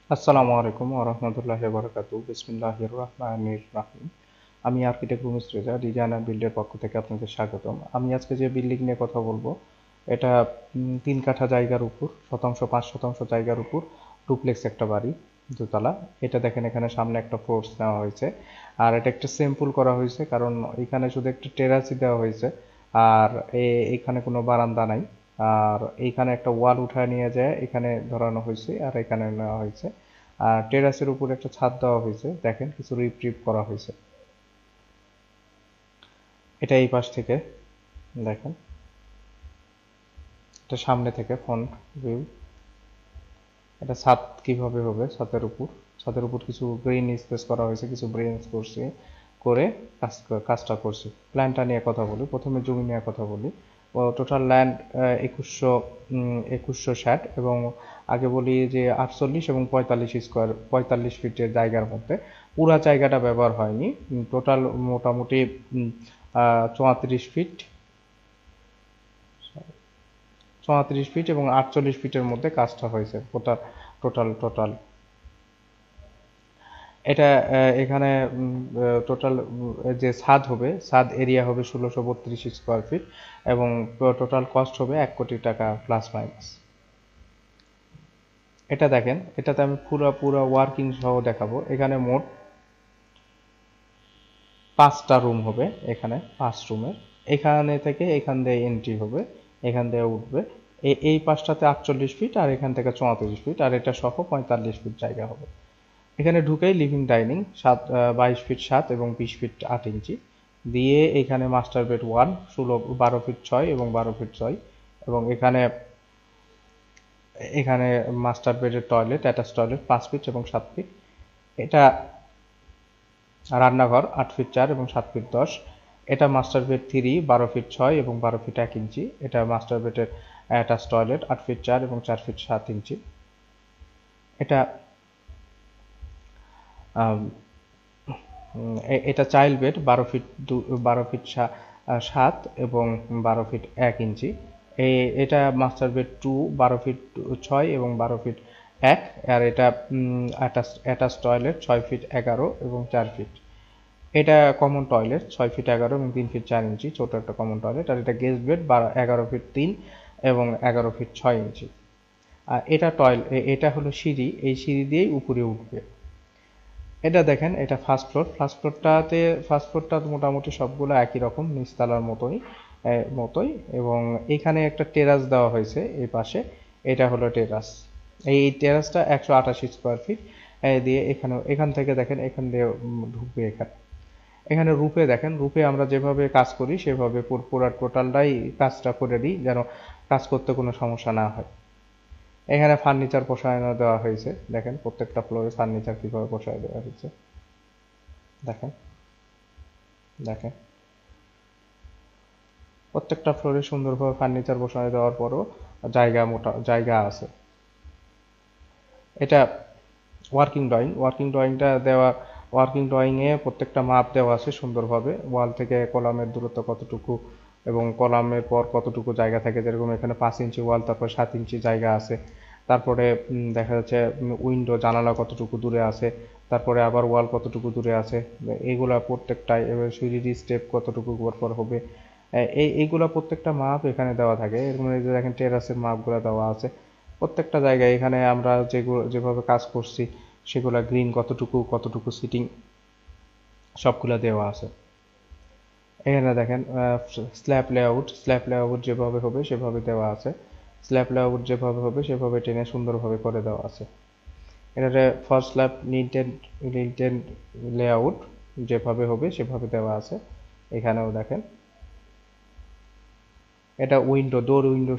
আসসালামু আলাইকুম ওয়া রাহমাতুল্লাহি ওয়া বারাকাতুহু। বিসমিল্লাহির রহমানির রহিম। আমি আর্কিটেক্ট রুমিস রেজা, ডিজাইন অ্যান্ড বিল্ডের পক্ষ থেকে আপনাদের স্বাগতম। আমি আজকে যে বিল্ডিং নিয়ে কথা বলবো, এটা 3 কাঠা জায়গার উপর, শতাংশ 5 শতাংশ জায়গার উপর ডুপ্লেক্স একটা বাড়ি, দোতলা। এটা দেখেন, এখানে সামনে একটা ফোর্স নেওয়া হয়েছে, আর এটা একটা সিম্পল করা হয়েছে কারণ এখানে শুধু একটা টেরাসই দেওয়া হয়েছে, আর এখানে কোনো বারান্দা নাই। আর এইখানে একটা ওয়াল উঠায় নিয়ে যায় এখানে ধরানো হয়েছে, আর এখানে নেওয়া হয়েছে। আর টেরাসের উপর একটা ছাদ দেওয়া হয়েছে, দেখেন কিছু রিপ টিপ করা হয়েছে। এটা এই পাশ থেকে দেখেন, এটা সামনে থেকে ফ্রন্ট ভিউ। এটা ছাদ কিভাবে হবে, ছাদের উপর কিছু গ্রিন স্পেস করা হয়েছে, কিছু ব্রেন করছি, করে কাজটা করছি। প্ল্যানটা নিয়ে কথা বলি, প্রথমে জমি নিয়ে কথা বলি। টোটাল ল্যান্ড 2100 এবং আগে বলি যে 48 এবং 45 ফিটের জায়গার মধ্যে পুরা জায়গাটা ব্যবহার হয়নি। টোটাল মোটামুটি 34 ফিট, 34 ফিট এবং 48 ফিটের মধ্যে কাজটা হয়েছে। টোটাল টোটাল টোটাল এটা এখানে টোটাল যে ছাদ হবে, ছাদ এরিয়া হবে 1632 স্কোয়ার ফিট, এবং টোটাল কস্ট হবে 1 কোটি টাকা প্লাস মাইনাস। এটা দেখেন, এটাতে আমি পুরো ওয়ার্কিং সহ দেখাবো। এখানে মোট 5টা রুম হবে, এখানে 5 রুমের। এখানে থেকে এখান দিয়ে এন্ট্রি হবে, এখান দিয়ে উঠবে। এই পাশটাতে 48 ফিট, আর এখান থেকে 34 ফিট, আর এটা সহ 45 ফিট জায়গা হবে। এখানে ঢুকেই লিভিং ডাইনিং 22 ফিট 7 এবং 20 ফিট 8 ইঞ্চি দিয়ে, এখানে মাস্টার বেড 1 12 ফিট 6 এবং 12 ফিট 6, এবং এখানে এখানে মাস্টার বেডের টয়লেট, অ্যাটাচ টয়লেট 5 ফিট এবং 7 ফিট। এটা রান্নাঘর 8 ফিট 4 এবং 7 ফিট 10। এটা মাস্টার বেড 3 12 ফিট 6 এবং 12 ফিট 1 ইঞ্চি। এটা মাস্টার বেডের অ্যাটাচ টয়লেট 8 ফিট 4 এবং 4 ফিট 7 ইঞ্চি। এটা এটা চাইল্ড বেড 12 ফিট 7 এবং 12 ফিট 1 ইঞ্চি। এটা মাস্টার বেড 2 12 ফিট 6 এবং 12 ফিট 1। আর এটা অ্যাটাচ টয়লেট 6 ফিট 11 এবং 4 ফিট। এটা কমন টয়লেট 6 ফিট 11 এবং 3 ফিট 4 ইঞ্চি, ছোট একটা কমন টয়লেট। আর এটা গেস্ট বেড 11 ফিট 3 এবং 11 ফিট 6 ইঞ্চি। আর এটা হলো সিঁড়ি, এই সিঁড়ি দিয়েই উপরে উঠবে। এটা দেখেন, এটা ফার্স্ট ফ্লোরটা মোটামুটি সবগুলো একই রকম, নিচতলার মতোই। এবং এখানে একটা টেরাস দেওয়া হয়েছে এই পাশে, এটা হলো টেরাস। এই টেরাসটা 188 স্কোয়ার ফিট দিয়ে। এখান থেকে দেখেন, এখান দিয়ে ঢুকবে এখানে। এখানে রূপে দেখেন, রূপে আমরা যেভাবে কাজ করি সেভাবে পুরো টোটালটাই কাজটা করে দিই, যেন কাজ করতে কোনো সমস্যা না হয়। এখানে ফার্নিচার বসানো দেওয়া হয়েছে, দেখেন প্রত্যেকটা ফ্লোরে ফার্নিচার কিভাবে বসায় দেওয়া হয়েছে। দেখেন দেখেন প্রত্যেকটা ফ্লোরে সুন্দরভাবে ফার্নিচার বসায় দেওয়ার পরও জায়গা আছে। এটা ওয়ার্কিং ড্রয়িং এ প্রত্যেকটা মাপ দেওয়া আছে সুন্দরভাবে। ওয়াল থেকে কলামের দূরত্ব কতটুকু এবং কলামের পর কতটুকু জায়গা থাকে, যেরকম এখানে 5 ইঞ্চি ওয়াল, তারপর 7 ইঞ্চি জায়গা আছে। তারপরে দেখা যাচ্ছে উইন্ডো জানালা কতটুকু দূরে আছে, তারপরে আবার ওয়াল কতটুকু দূরে আছে, এইগুলা প্রত্যেকটাই। এবার সিঁড়ির স্টেপ কতটুকু পর হবে, এইগুলা প্রত্যেকটা মাপ এখানে দেওয়া থাকে। এরকম এই যে দেখেন টেরাসের মাপগুলো দেওয়া আছে প্রত্যেকটা জায়গায়। এখানে আমরা যেভাবে কাজ করছি সেগুলা গ্রিন কতটুকু কতটুকু সিটিং সবগুলা দেওয়া আছে। এখানে দেখেন স্ল্যাব লেআউট যেভাবে হবে সেভাবে দেওয়া আছে। স্ল্যাব লেআউট যেভাবে হবে সেভাবে টেনে সুন্দরভাবে করে দেওয়া আছে। এটাতে ফার্স্ট স্ল্যাব লিন্টেন লেআউট যেভাবে হবে সেভাবে দেওয়া আছে। এখানেও দেখেন, এটা ডোর উইন্ডো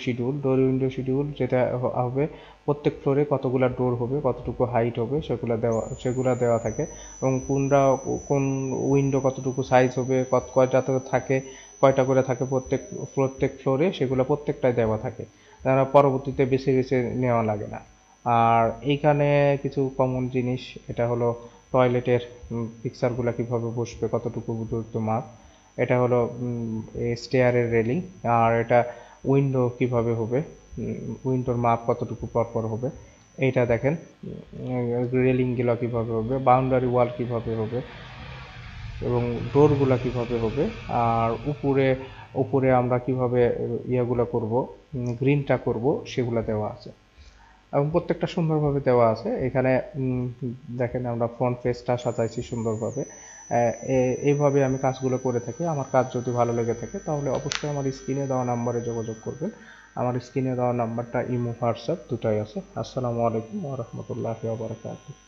শিডিউল যেটা হবে, প্রত্যেক ফ্লোরে কতগুলা ডোর হবে, কতটুকু হাইট হবে, সেগুলা দেওয়া থাকে। এবং কোন উইন্ডো কতটুকু সাইজ হবে, কয়টা করে থাকে প্রত্যেক ফ্লোরে, সেগুলো প্রত্যেকটাই দেওয়া থাকে, তারা পরবর্তীতে বেছে বেছে নেওয়া লাগে না। আর এইখানে কিছু কমন জিনিস, এটা হলো টয়লেটের পিকচারগুলো কিভাবে বসবে, কতটুকু দূরত্ব মাপ। এটা হলো স্টেয়ারের রেলিং। আর এটা উইন্ডো কিভাবে হবে, উইন্ডোর মাপ কতটুকু পর পর হবে। এইটা দেখেন রেলিংগুলো কিভাবে হবে, বাউন্ডারি ওয়াল কিভাবে হবে এবং ডোরগুলো কিভাবে হবে, আর উপরে উপরে আমরা কিভাবে ইয়েগুলো করব, গ্রিনটা করব, সেগুলো দেওয়া আছে এবং প্রত্যেকটা সুন্দরভাবে দেওয়া আছে এখানে। দেখেন আমরা ফ্রন্ট পেজটা সাজাইছি সুন্দরভাবে। এইভাবে আমি কাজগুলো করে থাকি। আমার কাজ যদি ভালো লেগে থাকে তাহলে অবশ্যই আমার স্ক্রিনে দেওয়া নাম্বারে যোগাযোগ করবেন। আমার স্ক্রিনে দেওয়া নাম্বারটা ইমো হোয়াটসঅ্যাপ দুটাই আছে। আসসালামু আলাইকুম ওয়া রাহমাতুল্লাহি ওয়া বারাকাতুহু।